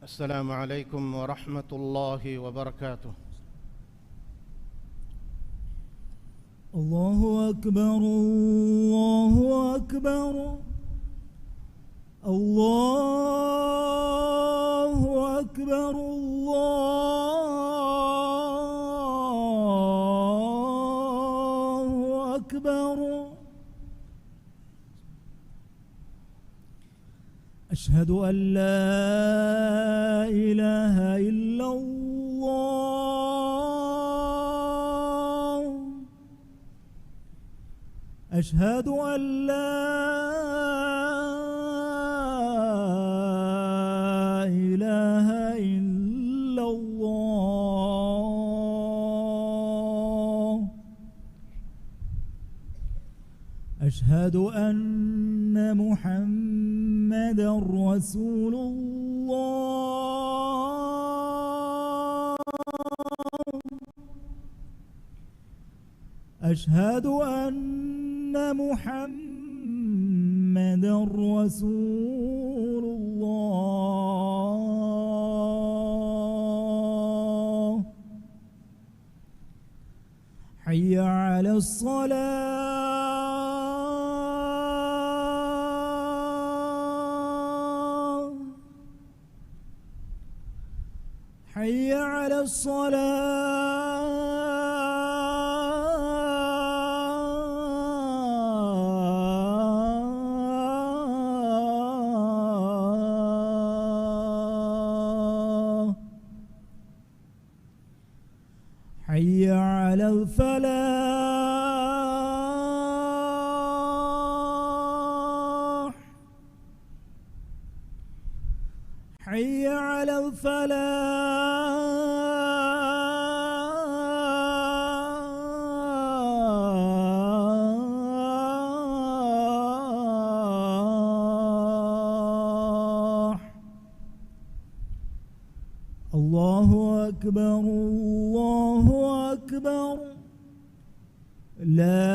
السلام عليكم ورحمة الله وبركاته. الله أكبر الله أكبر الله أكبر الله أكبر. أشهد أن لا إله إلا الله. أشهد أن لا إله إلا الله. أشهد أن محمدًا رسول الله. أشهد أن محمدًا رسول الله. حي على الصلاة. حي على الصلاة. حي على الفلاح. حي على الفلاح. الله أكبر الله أكبر. لا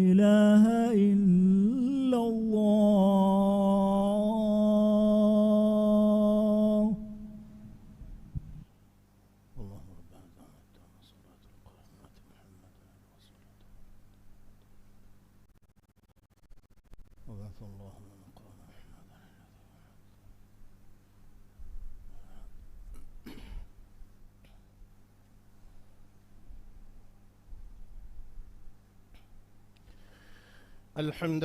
إله إلا الله. اللهم رب هذا الصلاة القائمة محمد وبعث الله من مقام محمد. الحمد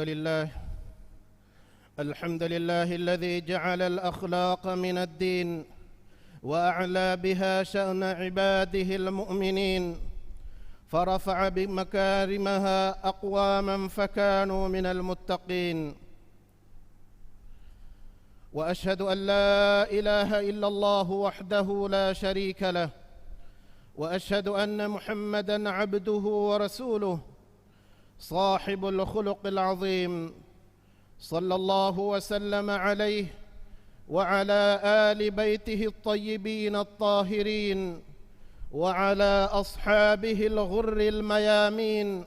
لله الذي جعل الأخلاق من الدين وأعلى بها شأن عباده المؤمنين، فرفع بمكارمها أقواما فكانوا من المتقين. وأشهد أن لا إله إلا الله وحده لا شريك له، وأشهد أن محمدًا عبده ورسوله صاحب الخلق العظيم، صلى الله وسلم عليه وعلى آل بيته الطيبين الطاهرين وعلى أصحابه الغر الميامين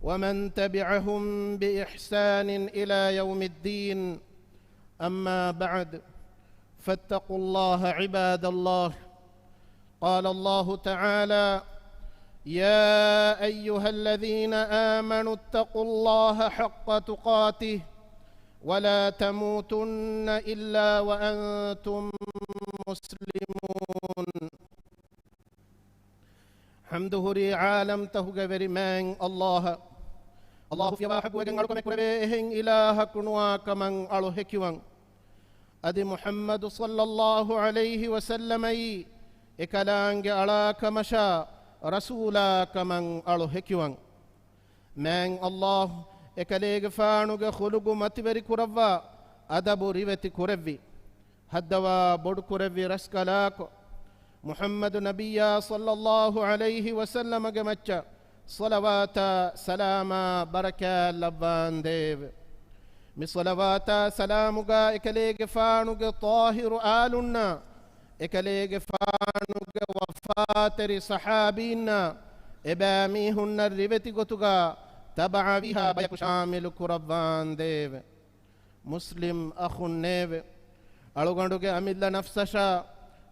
ومن تبعهم بإحسان إلى يوم الدين. أما بعد، فاتقوا الله عباد الله. قال الله تعالى: يا أيها الذين آمنوا اتقوا الله حق تقاته ولا تموتن إلا وأنتم مسلمون. حمده ري عالم تهجى برمان الله في واحد وجن كمكرهين إله كنوا كمن ألوهكوان أدي محمد صلى الله عليه وسلم إكلانج على كمشا رسولا كمن ألوهكوان من الله إكليج فانوج خلق متبري كروا أدب ريبتي كربي هدوا بود كربي رسكلاك محمد نبي صلى الله عليه وسلم جمتشا صلوات سلام بركة لبان ديف مصلوات سلامك إكليج فانوج طاهر آلنا إكليج فانوج وفاتر صحابينا إباميهن الربتي قتغا تبع بها بيك شامل كربان ديف ಮುಸ್ಲಿಂ ಅಖುನ್ನೇವೆ ಅಳುಗಂಡುಗೆ ಅಮಿಲ್ಲ ನಫ್ಸಶ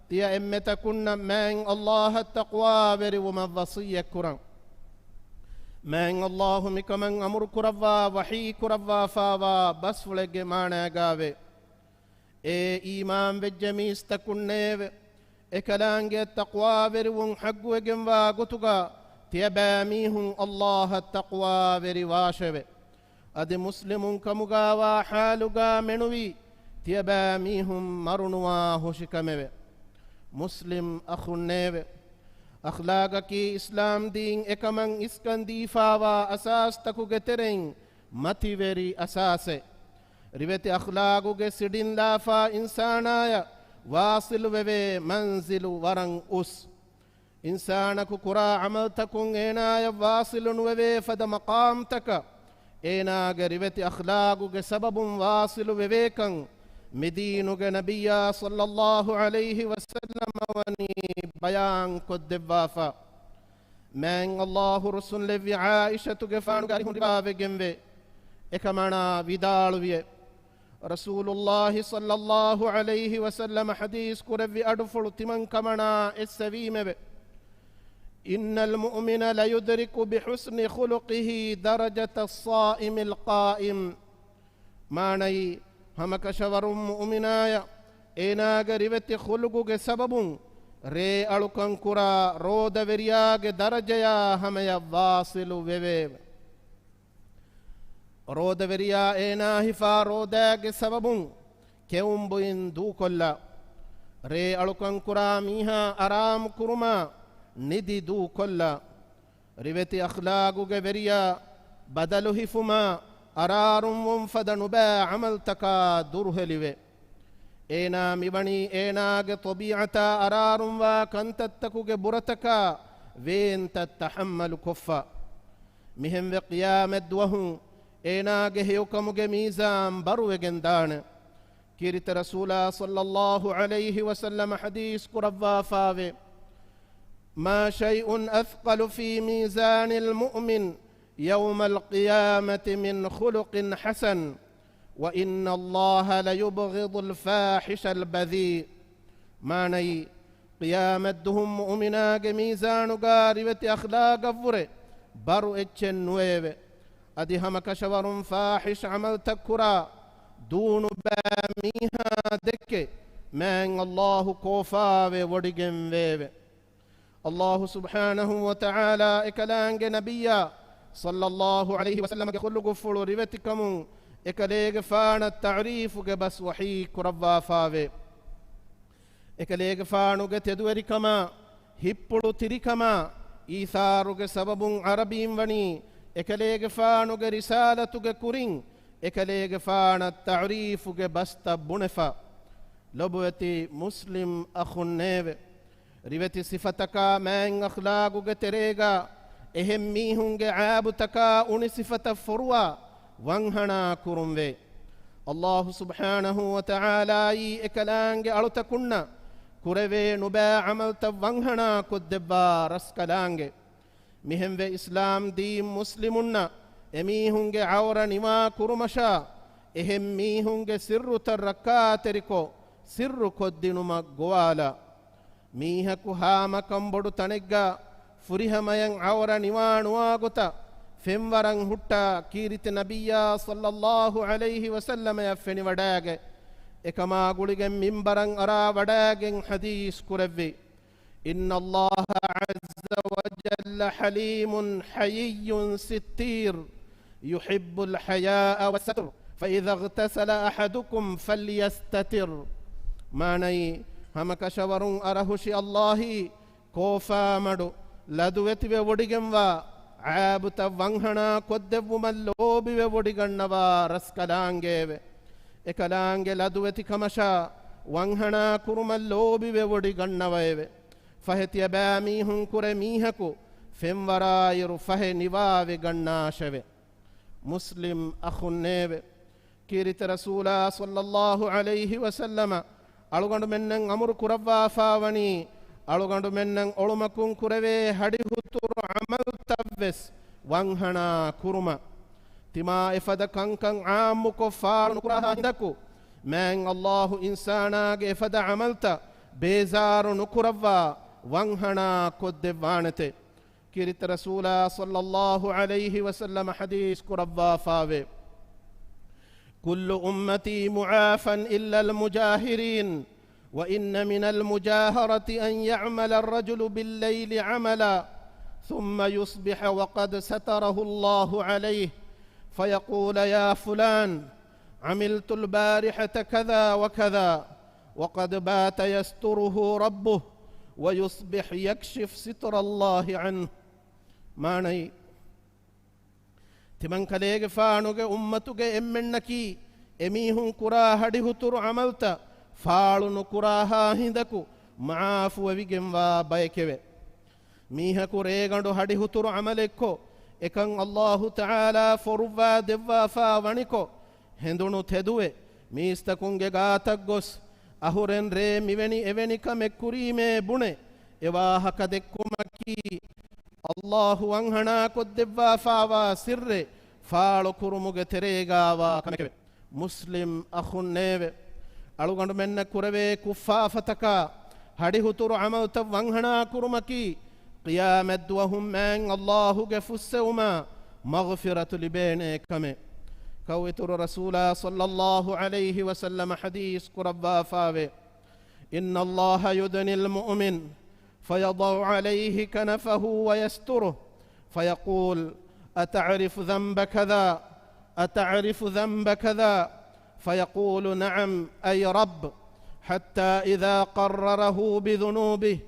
ತಿಯ ಎಮ್ಮೆತ ಕುಣ್ಣ ಮ್ಯಾಂಗ್ ಅಲ್ಲಾಹ ತಕ್ವಾ ವೆರಿವುಮ ವಸಿಯ ಕುರಂ ಮ್ಯಾಂಗ್ ಅಲ್ಲಾಹು ಮಿಕಮಂಗ್ ಅಮುರು ಕುರವ್ವಾ ವಹೀ ಕುರವ್ವಾ ಫಾವಾ ಬಸ್ ಒಳಗೆ ಮಾಣಗಾವೆ ಏ ಈಮಾನ್ ವೆಜ್ಜೆ ಮೀಸ್ತ ಕುಣ್ಣೇವೆ ekalaange taqwa verwun hagwegen wa gutuga tiyabamihun Allah taqwa veri washeve adi muslimun kamuga wa haluga menuwi tiyabamihun marunuwa hoshikameve muslim akhunneve akhlaga ki islam din ekaman iskandifawa asas takuge tereng mati veri asase riveti akhlaguge sidin lafa insanaya واصل وبه منزل ورن أس إنسانك كرا عملتكم إنا واصل وبه فد مقامتك إنا قربت أخلاقك سبب واصل وبهكن مدينك نبي صلى الله عليه وسلم وني بيان قد وافا من الله رسول لي عائشة كفان قال رباب جنبه إكمانا بدالويه رسول الله صلى الله عليه وسلم حديث كربي أدفل تمن كمنا السبيم إن المؤمن لا يدرك بحسن خلقه درجة الصائم القائم ماني هم كشور مؤمنايا إنا قربت خلقك سبب ري ألوكن كرا رود ورياغ درجة هم يواصل وبيب ರೋದವೆರಿಯಾ ಏನಾ ಹಿಫಾ ರೋದಾಗೆ ಸಬಬುಂ ಕೆವುಂಬುಯಿನ್ ದೂಕೊಲ್ಲ ರೇ ಅಳುಕಂಕುರ ಮೀಹಾ ಆರಾಮ್ ಕುರುಮ ನಿಧಿ ದೂಕೊಲ್ಲ ರಿವೆತಿ ಅಖ್ಲಾಗುಗೆ ವೆರಿಯಾ ಬದಲು ಹಿಫುಮ ಅರಾರುಂ ವಂಫದನು ಬಾ ಅಮಲ್ ತಕ ದುರ್ಹಲಿವೆ ಏನಾ ಮಿವಣಿ ಏನಾಗೆ ತೊಬಿಯತ ಅರಾರುಂ ವಾ ಕಂತತ್ತಕುಗೆ ಬುರತಕ ವೇಂತ ತಹಮ್ಮಲು ಕೊಫ್ಫ ಮಿಹೆಂ ವೆ ಕಿಯಾಮತ್ ವಹುಂ ಏನಾಗೆ ಹೇಯುಕಮುಗೆ ಮೀಜಾನ್ ಬರುವೆಗೆಂದಾಣ ಕಿರಿತ ರಸೂಲ ಸಲ್ಲಲ್ಲಾಹು ಅಲೈಹಿ ವಸಲ್ಲಮ ಹದೀಸ್ ಕುರವ್ವಾ ಫಾವೆ ಮಾ ಶೈಉನ್ ಅಸ್ಕಲು ಫೀ ಮೀಜಾನಿಲ್ ಮುಅ್ಮಿನ್ ಯೌಮಲ್ ಕಿಯಾಮತಿ ಮಿನ್ ಖುಲುಕಿನ್ ಹಸನ್ ವ ಇನ್ನಲ್ಲಾಹ ಲಯುಬ್ಗಿದುಲ್ ಫಾಹಿಶಲ್ ಬದೀ ಮಾನೈ ಕಿಯಾಮದ್ದುಹುಂ ಮುಅ್ಮಿನಾಗೆ ಮೀಜಾನುಗಾರಿವತಿ ಅಖ್ಲಾಗವ್ರೆ ಬರು ಎಚ್ಚೆನ್ನುವೇವೆ أدي هم كشور فاحش عمل تكرا دون باميها دك من الله كوفا ودجن ويب الله سبحانه وتعالى إكلانج نبيا صلى الله عليه وسلم كل قفل ربتكم إكليج فان التعريف بس وحي كربا فاوي إكليج فانو تدوري كما هبلو تري كما إيثارو سبب عربي وني ekaleege faanuge risaalatuge kurin ekaleege faana ta'riifuge basta bunefa lobweti muslim akhunneeve riveti sifataka man akhlaaguge terega ehem mihunge aabutaka uni sifata forwa wanhana kurumve allah subhanahu wa ta'ala yi ekalaange alutakunna kureve nuba amalta wanhana kuddebba raskalaange මිහෙම්වේ ඉස්ලාම් දීම් මුස්ලිමුන්න එමීහුන්ගේ අවර නිවා කුරුමෂා එහෙම් මීහුන්ගේ සිර්රු තරක්කා තෙරිකෝ සිර්රු කොද්දිනුමක් ගොවාලා මීහකු හාම කම්බොඩු තනෙග්ගා ෆුරිහමයන් අවර නිවා නුවා ගොත ෆෙම්වරන් හුට්ටා කීරිත නබියා සල්ලල්ලාහු අලයිහි වසල්ලම යෆෙනි වඩාගේ එකමා ගුලිගෙන් මිම්බරන් අරා වඩාගෙන් හදීස් කුරෙව්වේ إن الله عز وجل حليم حيي ستير يحب الحياء والستر فإذا اغتسل أحدكم فليستتر ماني همك شور أرهش الله كوفا مدو لدوتي بوديغنوا عابت وانهنا كدب ملوبي بوديغنوا رسكلانگه ekalaange laduweti kamasha wanhana kurumalloobi bewodigannawaye fahetiya baamihun kure mihaku femwarayiru fahe niwaave gannaashave muslim akhunneeve kirita rasula sallallahu alayhi wasallama alugandu mennen amuru kurawwa faawani alugandu mennen olumakun kurave hadi huturu amal tavves wanhana kuruma تما إفدا كان عام كفار نكرها هندكو من الله إنسانا إفدا عملتا بيزار نكروا وانهنا كد وانته كيرت رسولا صلى الله عليه وسلم حديث كروا فاوي كل أمتي معافا إلا المجاهرين وإن من المجاهرة أن يعمل الرجل بالليل عملا ثم يصبح وقد ستره الله عليه فيقول يا فلان عملت البارحة كذا وكذا وقد بات يستره ربه ويصبح يكشف ستر الله عنه معنى تمن كليغ فانوغ أمتوغ إمنكي إميهم كرا هدهتر عملتا فالو كراها هندكو معافو ويجم وبايكوه ميهكو ريغندو هدهتر عملكو إكن الله تعالى فروا دوا فاونيكو هندونو تدوه ميستكونغ غاتغوس أهورن ري ميوني إوني كمكوريمي بونه إواهك دكومكي الله وانهنا كدوا فاوا سر فالو كرموغ تريغاوا كمكوه مسلم أخون نيوه ألوغندو من كروه كفافتك هدهتر عملت وانهنا كرمكي قيامت وهم من الله غفسوما مغفرة لبين كمه كويتر رسول صلى الله عليه وسلم حديث كربا فاوي إن الله يدني المؤمن فيضع عليه كنفه ويستره فيقول أتعرف ذنب كذا أتعرف ذنب كذا فيقول نعم أي رب حتى إذا قرره بذنوبه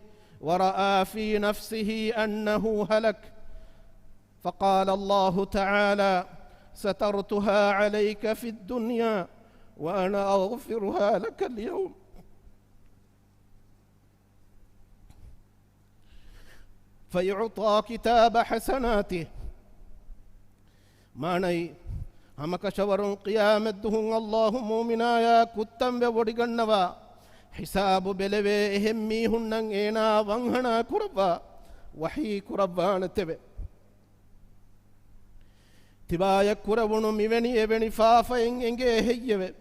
ورأى في نفسه أنه هلك فقال الله تعالى سترتها عليك في الدنيا وأنا أغفرها لك اليوم فيعطى كتاب حسناته معنى همك شور قيامتهم الله مؤمنا يا كتم بودغنوا حساب بلوي همي هنن اينا وانهنا كربا وحي كربان تبه تبايا كربونو ميوني ايوني فافين انگه هييوه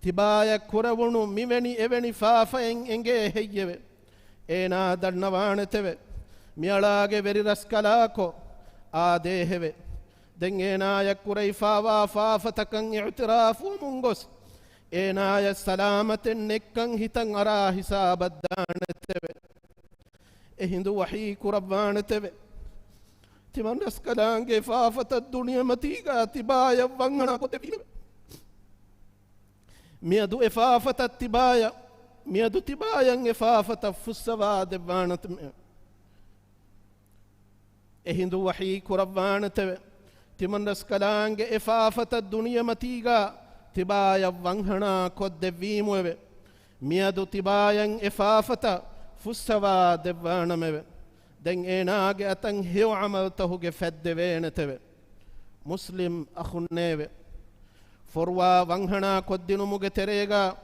تبايا كربونو ميوني ايوني فافين انگه هييوه اينا دنوان تبه ميالاگه وري رسكلاكو آدهوه دن اينا يكوري فاوا فافتكن اعتراف ومنغس اينا يا سلامت نكن هتن ارا حساب الدان تبه اهندو وحي كربان تبه تمن رسكلانگه فافت الدنيا متيغا تبايا وانغنا کو تبه ميادو افافت التبايا ميادو تبايا افافت فسوا دبانت اهندو وحي كربان تبه تمن رسكلانگه افافت الدنيا متيغا تبايا وانغنا کو دبيمو ميادو تبايا افافت فسوا دبانم دن ايناگه اتن هيو عملته فد وينتو مسلم اخنيو فروا وانهنا كدينو مگه تريغا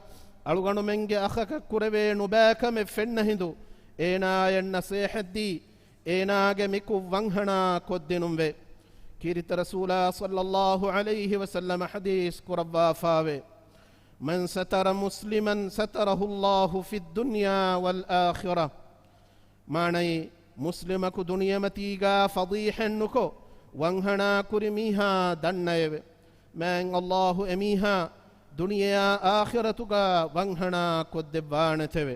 الگنو منگه اخك كوربه نباكم فن هندو اينا النصيحدي ايناگه ميكو وانهنا كدينو و كيرت رسول صلى الله عليه وسلم حديث كربا فاوي من ستر مسلما ستره الله في الدنيا والآخرة معنى مسلمك دنيا متيغا فضيح نكو وانهنا كرميها دنيو من الله اميها دنيا آخرتك وانهنا كدبانتو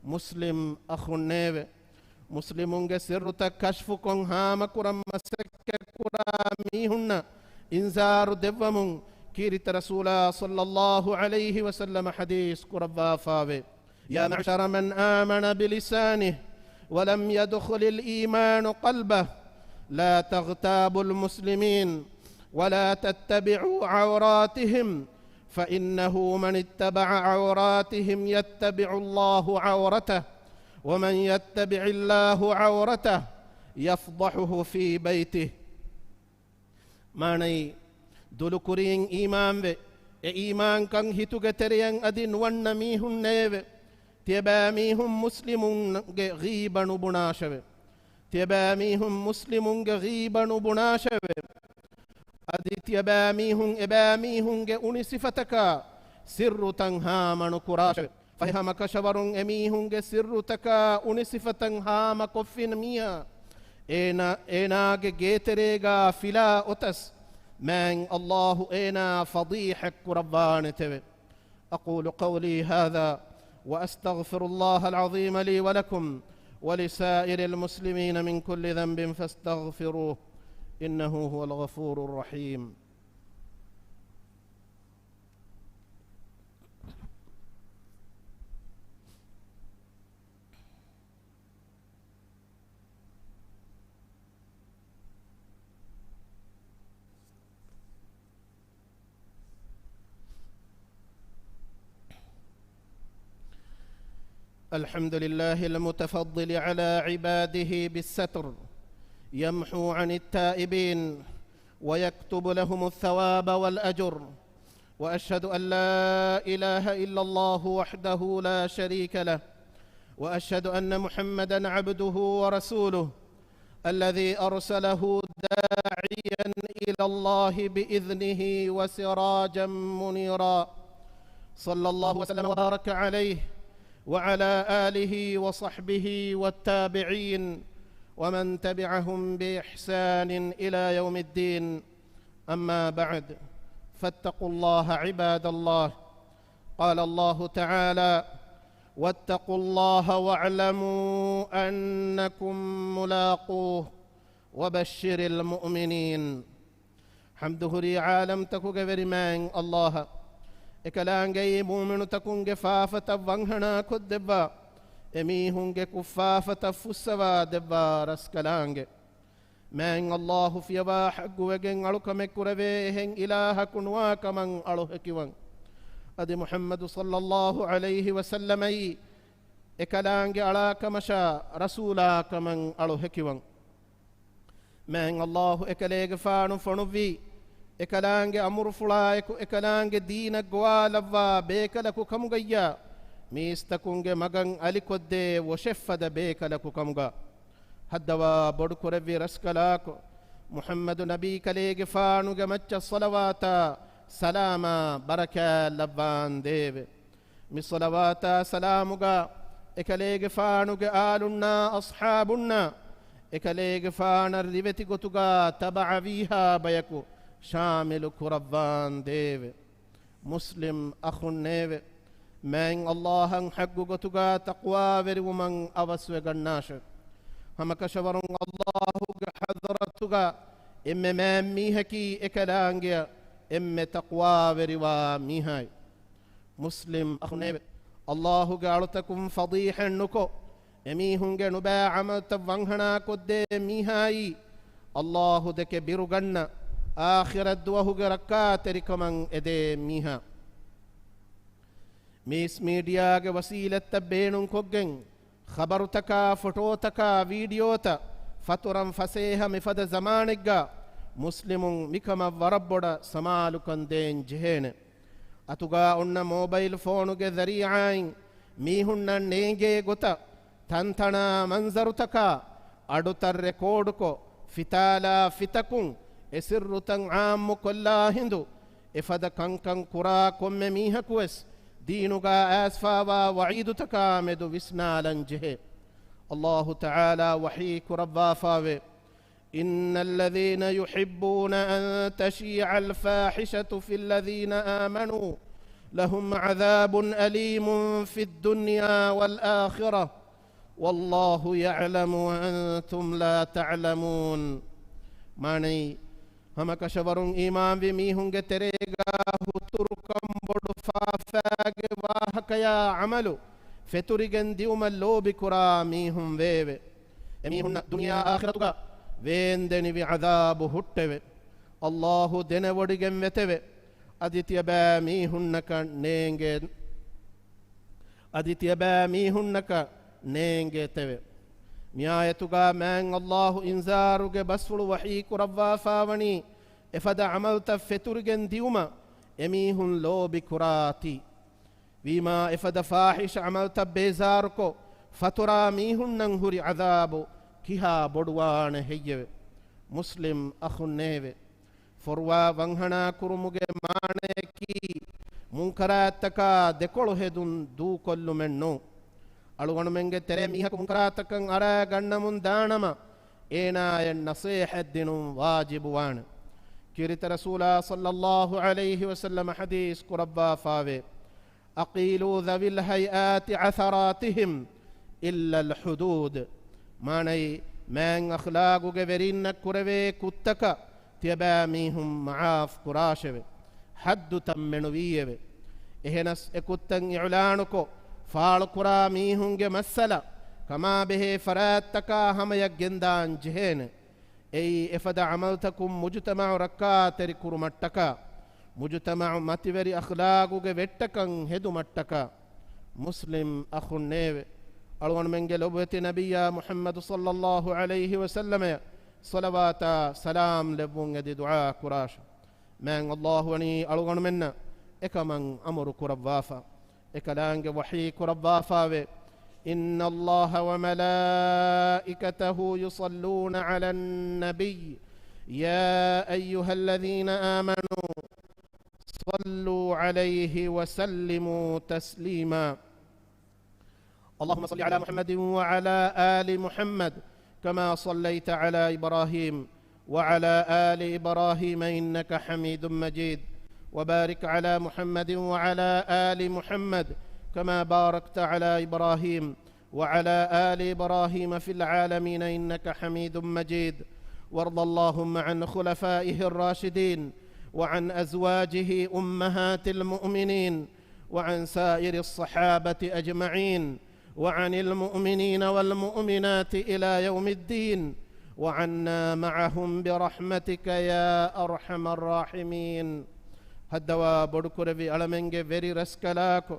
مسلم أخنيو مسلمون سر كشفكم هام كرم مسك كراميهن انذار دبمون كيرت رسول صلى الله عليه وسلم حديث كربا فاوي يا معشر من آمن بلسانه ولم يدخل الإيمان قلبه لا تغتابوا المسلمين ولا تتبعوا عوراتهم فإنه من اتبع عوراتهم يتبع الله عورته ومن يتبع الله عورته يفضحه في بيته معنى دلكرين إيمان به إيمان كان هتوغتريان أدين ونميهن نيوه تباميهم مسلمون غيبا نبناشوه تباميهم مسلمون غيبا نبناشوه أديت إباميهن أني صفتك سر تنهام نكراش فهم كشبر أميهن سر تكا أني صفتن هام كفن ميا إنا جيتريغا فلا أتس من الله إنا فضيحك ربان تبي أقول قولي هذا وأستغفر الله العظيم لي ولكم ولسائر المسلمين من كل ذنب فاستغفروه إنه هو الغفور الرحيم. الحمد لله المتفضل على عباده بالستر يمحو عن التائبين ويكتب لهم الثواب والأجر، وأشهد أن لا إله إلا الله وحده لا شريك له، وأشهد أن محمدًا عبده ورسوله الذي أرسله داعيًا إلى الله بإذنه وسراجًا منيرًا، صلى الله وسلم وبارك عليه وعلى آله وصحبه والتابعين ومن تبعهم بإحسان إلى يوم الدين. أما بعد، فاتقوا الله عباد الله. قال الله تعالى: واتقوا الله واعلموا أنكم ملاقوه وبشر المؤمنين. حمده لي عالم تكو غيرمان الله إكلانجي مؤمن تكون جفافة وانهنا كدبا إميهن كفافة فسوا دبا رسكلانج من الله في باحق وجن علوك مكربهن إله كنوا كمن علوه كيوان أدي محمد صلى الله عليه وسلم إكلانج على كمشا رسولا كمن علوه كيوان من الله إكليج فانو فنوفي إكلانج أمر فلايكو إكلانج دين قوالوا بيكلكو كمغيا ميستكونج مغن أليكود وشفد بيكلكو كمغا هدوا بدكو ربي رسكلاكو محمد نبي كليج فانو جمتش الصلوات سلاما بركة لبان ديب مصلواتا سلامغا إكليج فانو آلنا أصحابنا إكليج فان الربتي قطغا تبع فيها بيكو شامل كربان ديب مسلم أخو النيب من الله حق قطغا تقوى ورمن أبسو غناش هم كشبرون الله حضرتغا إما ميهكي إكلانجيا إما تقوى وروا ميهاي مسلم أخو النيب الله قالتكم فضيحا نكو يميهن نبا عمل تفنهنا كد ميهاي الله دك بيرغن آخر الدوه ركات ركمن إدي ميها ميس ميديا کے وسیلة تبینن كوغن خبر تكا فوتو تكا فيديو تا فترم فسيها مفد زمانك مسلم مكما وربودا سمالكن دين جهين أتوغا أن موبايل فونو کے ذریعائن ميهن نينگے گوتا تنتنا منظر تكا أدوتر ريكورد کو فتالا فتكون اسر تن عام كلا هندو افد كنكن كرا كم ميها كويس دينوغا اسفا وعيد تكامد وسنالن جه الله تعالى وحيك ربا فاوي إن الذين يحبون أن تشيع الفاحشة في الذين آمنوا لهم عذاب أليم في الدنيا والآخرة والله يعلم وأنتم لا تعلمون. ماني هم كشبرون إيمان بميهن تريغا هتركم بدفافاق واحكيا عملو فترغن ديوم اللو بكرا ميهن ويوي ميهن دنيا آخرتك وين دني بعذاب هتوي الله دن ودغن وتوي أديتي با ميهنك نينگن أديتي با ميهنك نينگه توي ميايتوغا من الله إنزاروغ بسفل وحيك ربا فاوني إفد عملت فترغن ديوما إميهن لو بكراتي ويما إفد فاحش عملت بيزاركو فترا ميهن ننهري عذابو كيها بدوان هيو مسلم أخو النيوي ಫೊರ್ವಾ ವಂಹಣ ಕುರುಮುಗೆ ಮಾಣೆಕಿ ಮುಂಕರಾತಕ ದೆಕೊಳು ಹೆದುನ್ ದೂ ಕೊಲ್ಲು ಮೆಣ್ಣು ಅಳುಗಣು ಮೆಂಗೆ ತೆರೆ ಮೀಹಕು ಮುಂಕರಾತಕಂ ಅರ ಗಣ್ಣ ಮುಂದಾಣಮ ಏನಾಯ ನಸೀಹದ್ದಿನು ವಾಜಿಬುವಾಣ ಕಿರಿತ ರಸೂಲ ಸಲ್ಲಲ್ಲಾಹು ಅಲೈಹಿ ವಸಲ್ಲಮ ಹದೀಸ್ ಕುರಬ್ಬಾ ಫಾವೆ ಅಕೀಲು ذوي الهيئات عثراتهم إلا الحدود ಮಾಣೈ ಮ್ಯಾಂಗ್ ಅಖ್ಲಾಗುಗೆ ವೆರಿನ್ನ ಕುರವೆ ಕುತ್ತಕ ತ್ಯಬಾಮೀಹುಂ ಮಾಫ್ ಕುರಾಶವೆ ಹದ್ದು ತಮ್ಮೆಣುವೀಯವೆ ಎಹೆನಸ್ ಎಕುತ್ತಂ ಇಳಾಣುಕೊ ಫಾಳು ಕುರಾ ಮೀಹುಂಗೆ ಮಸ್ಸಲ ಕಮಾ ಬೆಹೆ ಫರಾತ್ತಕ ಹಮಯ ಗೆಂದಾನ್ ಜೆಹೇನೆ ಎಯ್ ಎಫದ ಅಮಲ್ತಕುಂ ಮುಜುತಮಾ ರಕ್ಕಾ ತೆರಿ ಕುರುಮಟ್ಟಕ ಮುಜುತಮಾ ಮತಿವೆರಿ ಅಖ್ಲಾಗುಗೆ ವೆಟ್ಟಕಂ ಹೆದು ಮಟ್ಟಕ ಮುಸ್ಲಿಂ ಅಖುನ್ನೇವೆ ಅಳುವಣ ಮೆಂಗೆ ಲೊಬತಿ ನಬಿಯ ಮುಹಮ್ಮದ್ ಸಲ್ಲಲ್ಲಾಹು ಅಲೈಹಿ ವಸಲ್ಲಮ صلوات سلام لبون يدي دعاء كراش من الله وني ألغن منا إكمن أمر كربافا إكلانج وحي كربافا إن الله وملائكته يصلون على النبي يا أيها الذين آمنوا صلوا عليه وسلموا تسليما اللهم صل على محمد وعلى آل محمد كما صليت على إبراهيم وعلى آل إبراهيم إنك حميد مجيد وبارك على محمد وعلى آل محمد كما باركت على إبراهيم وعلى آل إبراهيم في العالمين إنك حميد مجيد وارض اللهم عن خلفائه الراشدين وعن أزواجه أمهات المؤمنين وعن سائر الصحابة أجمعين وعن المؤمنين والمؤمنات إلى يوم الدين وعنا معهم برحمتك يا أرحم الراحمين هدوا بدكربي ألمنج فري رسكلاكو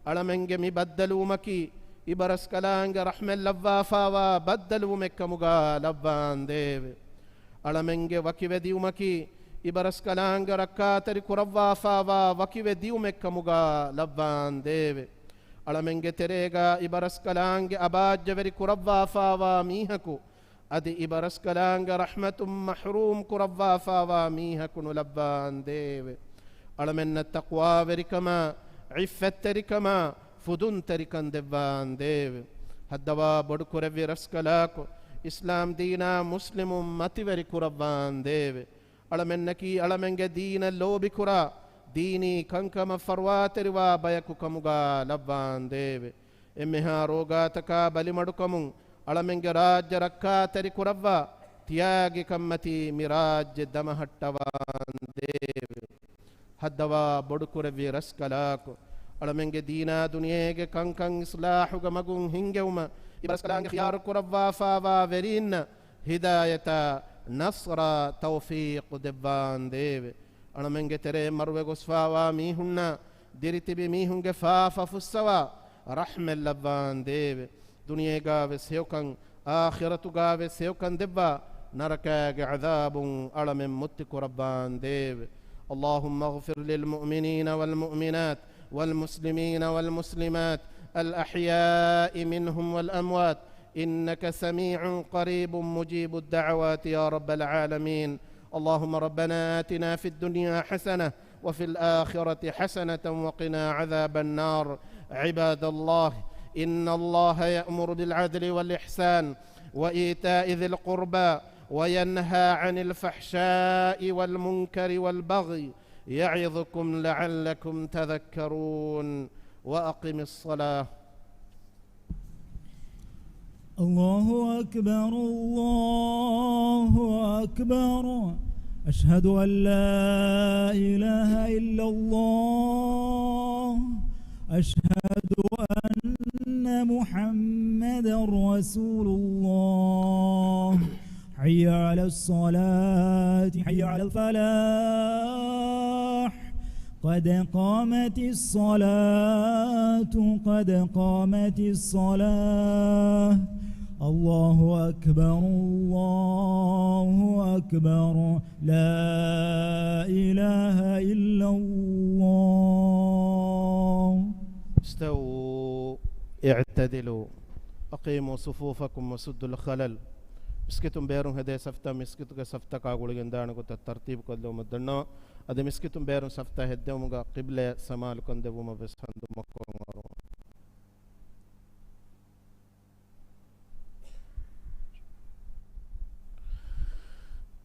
ألمنج مبدلو مكي إبرسكلانج رحم اللفافا وبدلو مكة مغا لبان ديو ألمنج وكي وديو مكي إبرسكلانج ركاتري كرفافا وكي وديو مكة مغا لبان ديو ಅಳಮೆಂಗೆ ತೆರೆಗ ಇಬರಸ್ಕಲಾಂಗೆ ಅಬಾಜ್ಜವೆರಿ ಕುರವ್ವಾಫಾವಾ ಮೀಹಕು ಅದಿ ಇಬರಸ್ಕಲಾಂಗ ರಹ್ಮತುಂ ಮಹ್ರೂಮ್ ಕುರವ್ವಾಫಾವಾ ಮೀಹಕುನು ಲಬ್ಬಾನ್ ದೇವೆ ಅಳಮೆನ್ನ ತಕ್ವಾವೆರಿಕಮ ಇಫ್ಫೆತ್ತೆರಿಕಮ ಫುದುನ್ ತೆರಿಕನ್ ದೆವ್ವಾನ್ ದೇವೆ ಹದ್ದವಾ ಬಡುಕುರವ್ವಿ ರಸ್ಕಲಾಕು ಇಸ್ಲಾಂ ದೀನ ಮುಸ್ಲಿಮು ಮತಿವೆರಿ ಕುರವ್ವಾನ್ ದೇವೆ ಅಳಮೆನ್ನಕಿ ಅಳಮೆಂಗೆ ದೀನ ಲೋಬಿ ಕುರ ದೀನಿ ಕಂಕಮ ಫರ್ವಾತೆರಿವಾ ಬಯಕು ಕಮುಗ ಲವ್ವಾನ್ ದೇವೆ ಎಮ್ಮೆಹ ರೋಗಾತಕ ಬಲಿಮಡುಕಮುಂ ಅಳಮೆಂಗೆ ರಾಜ್ಯ ರಕ್ಕಾ ತೆರಿ ಕುರವ್ವ ತಿಯಾಗಿ ಕಮ್ಮತಿ ಮಿರಾಜ್ಯ ದಮಹಟ್ಟವಾನ್ ದೇವೆ ಹದ್ದವಾ ಬಡುಕುರವಿ ರಸ್ಕಲಾಕು ಅಳಮೆಂಗೆ ದೀನಾ ದುನಿಯೆಗೆ ಕಂಕಂ ಇಸ್ಲಾಹುಗ ಮಗುಂ ಹಿಂಗೆವುಮ ಇಬರಸ್ಕಲಾಂಗೆ ಖಿಯಾರು ಕುರವ್ವ ಫಾವಾ ವೆರಿನ್ನ ಹಿದಾಯತ ನಸ್ರ ತೌಫೀಕ್ ದೆವ್ವಾನ್ ದೇವೆ ಅಳಮೆಂಗೆ ತೆರೆ ಮರುವೆ ಗೊಸ್ಫಾವಾ ಮೀಹುಣ್ಣ ದಿರಿತಿಬಿ ಮೀಹುಂಗೆ ಫಾಫ ಫುಸ್ಸವ ರಹ್ಮೆಲ್ಲವ್ವಾನ್ ದೇವೆ ದುನಿಯೆಗಾವೆ ಸೇವ್ಕಂ ಆಖಿರತುಗಾವೆ ಸೇವ್ಕಂ ದೆವ್ವ ನರಕಾಗೆ ಅದಾಬುಂ ಅಳಮೆಂ ಮುತ್ತಿ ಕುರಬ್ಬಾನ್ ದೇವೆ اللهم اغفر للمؤمنين والمؤمنات والمسلمين والمسلمات الأحياء منهم والأموات إنك سميع قريب مجيب الدعوات يا رب العالمين اللهم ربنا آتنا في الدنيا حسنة وفي الآخرة حسنة وقنا عذاب النار عباد الله إن الله يأمر بالعدل والإحسان وإيتاء ذي القربى وينهى عن الفحشاء والمنكر والبغي يعظكم لعلكم تذكرون وأقم الصلاة الله أكبر الله أكبر أشهد أن لا إله إلا الله أشهد أن محمدا رسول الله حي على الصلاة حي على الفلاح قد قامت الصلاة قد قامت الصلاة الله أكبر الله أكبر لا إله إلا الله استووا اعتدلوا أقيموا صفوفكم وسدوا الخلل مسكتم بيرون هدي سفتا مسكتك سفتا كاغولين دانكو ترتيب كله مدنا أده مسكتم بيرون سفتا هدي ومغا قبلة سمال كنده وما بسند مكو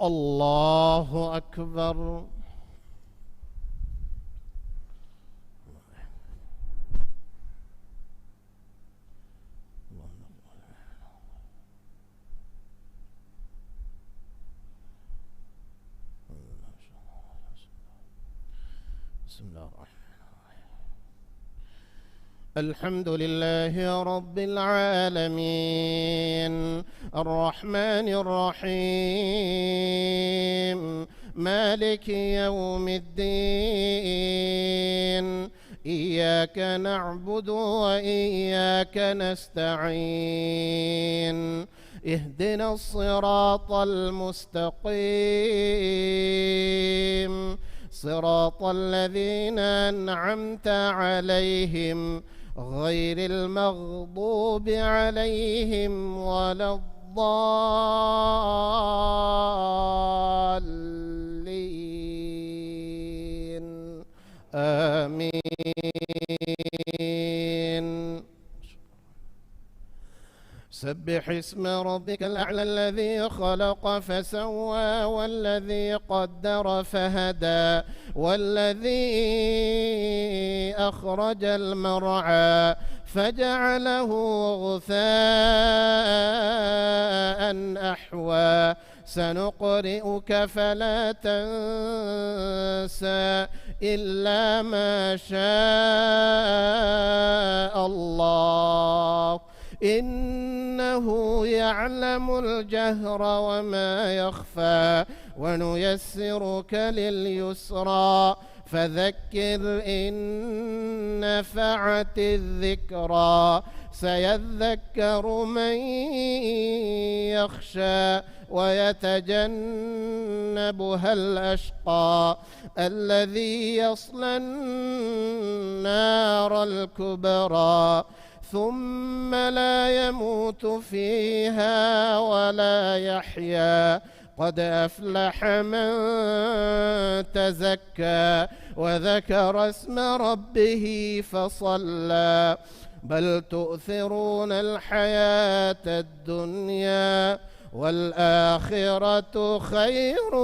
الله أكبر بسم الله الرحمن الرحيم الحمد لله رب العالمين الرحمن الرحيم مالك يوم الدين إياك نعبد وإياك نستعين اهدنا الصراط المستقيم صراط الذين أنعمت عليهم غير المغضوب عليهم ولا الضالين آمين سبح اسم ربك الأعلى الذي خلق فسوى والذي قدر فهدى والذي أخرج المرعى فجعله غثاء أحوى سنقرئك فلا تنسى إلا ما شاء الله إنه يعلم الجهر وما يخفى ونيسرك لليسرى فذكر إن نفعت الذكرى سيذكر من يخشى ويتجنبها الأشقى الذي يصلى النار الكبرى ثم لا يموت فيها ولا يحيا قد أفلح من تزكى وذكر اسم ربه فصلى بل تؤثرون الحياة الدنيا والآخرة خير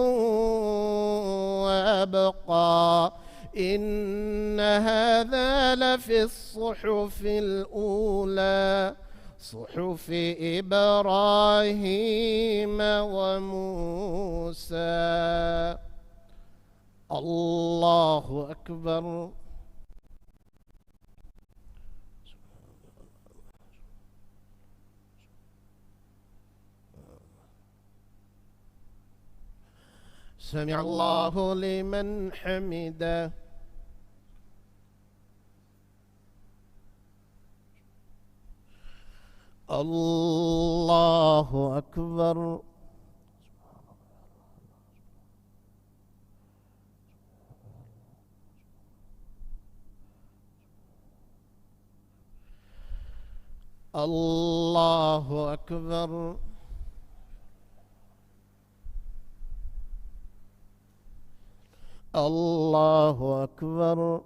وأبقى إن هذا لفي الصحف الأولى صحف إبراهيم وموسى الله أكبر سمع الله لمن حمده الله أكبر الله أكبر الله أكبر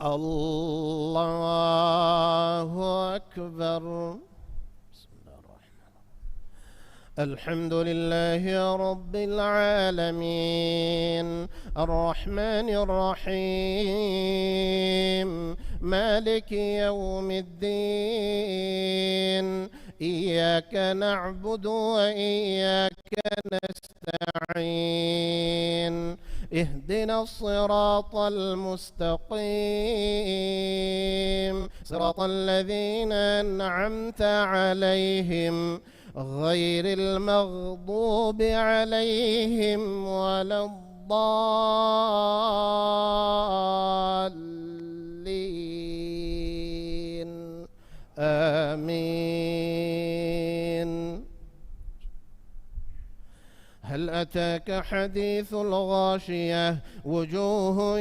الله أكبر بسم الله الرحمن الرحيم الحمد لله رب العالمين الرحمن الرحيم مالك يوم الدين إياك نعبد وإياك نستعين اهدنا الصراط المستقيم صراط الذين أنعمت عليهم غير المغضوب عليهم ولا الضالين آمين هل أتاك حديث الغاشية وجوه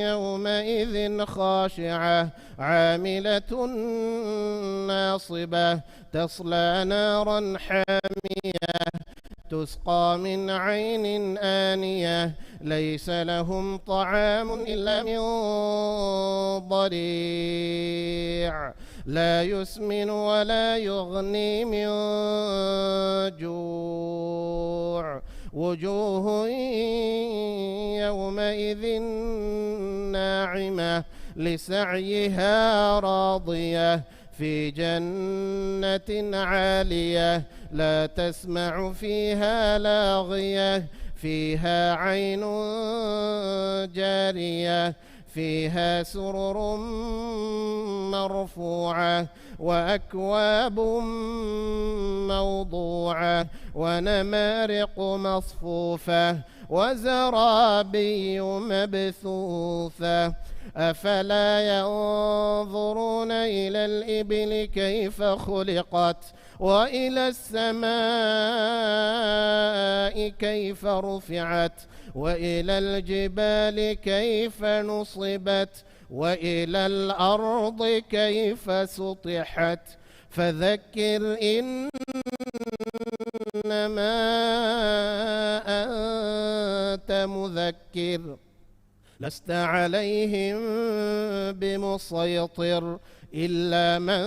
يومئذ خاشعة عاملة ناصبة تصلى نارا حامية تسقى من عين آنية ليس لهم طعام إلا من ضريع لا يسمن ولا يغني من جوع وجوه يومئذ ناعمة لسعيها راضية في جنة عالية لا تسمع فيها لاغية فيها عين جارية فيها سرر مرفوعة وأكواب موضوعة ونمارق مصفوفة وزرابي مبثوثة أفلا ينظرون إلى الإبل كيف خلقت وإلى السماء كيف رفعت وإلى الجبال كيف نصبت وإلى الأرض كيف سطحت فذكر إنما أنت مذكر لست عليهم بمسيطر إلا من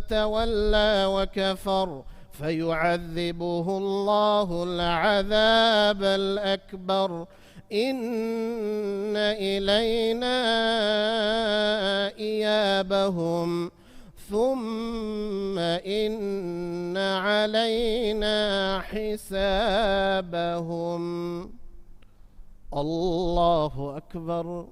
تولى وكفر فيعذبه الله العذاب الأكبر إن إلينا إيابهم ثم إن علينا حسابهم. الله أكبر.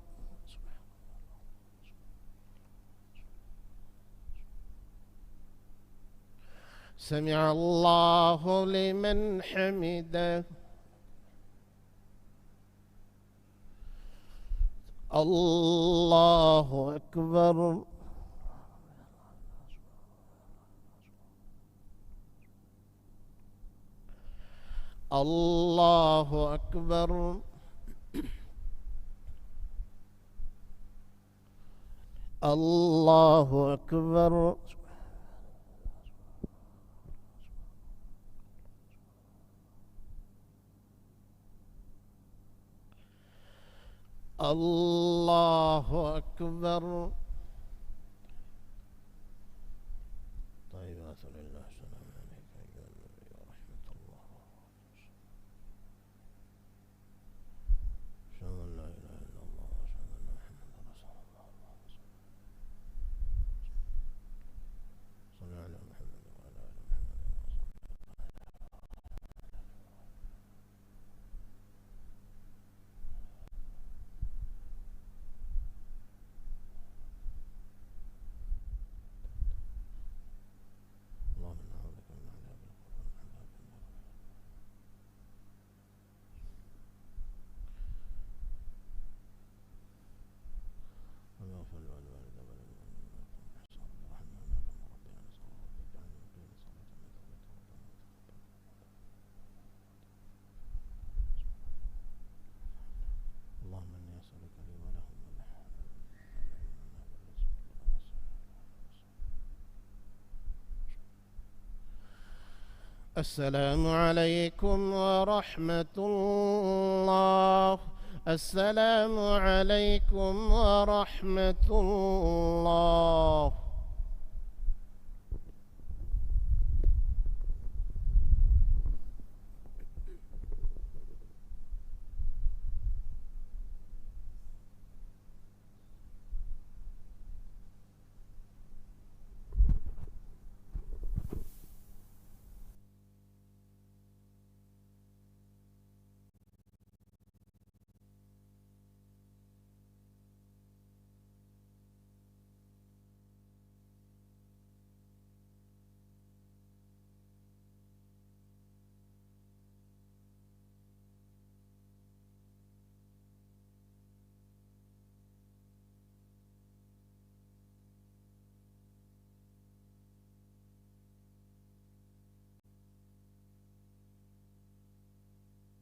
سمع الله لمن حمده. الله أكبر. الله أكبر. الله أكبر. الله أكبر. طيب أسأل الله السلام عليك أيها النبي ورحمة الله. أشهد أن لا إله إلا الله وأشهد أن محمدا رسول الله. صل على محمد وعلى آل محمد. اللهم إنا نعوذ بك من عذاب القبر ومن عذاب النار. اللهم اغفر لوالدي وللمؤمنين والمؤمنات والرحمن كما ربياني صغيرا واجعلني مقيم الصلاة من ذريتي اللهم إني أسألك لي ولهم السلام عليكم ورحمة الله. السلام عليكم ورحمة الله.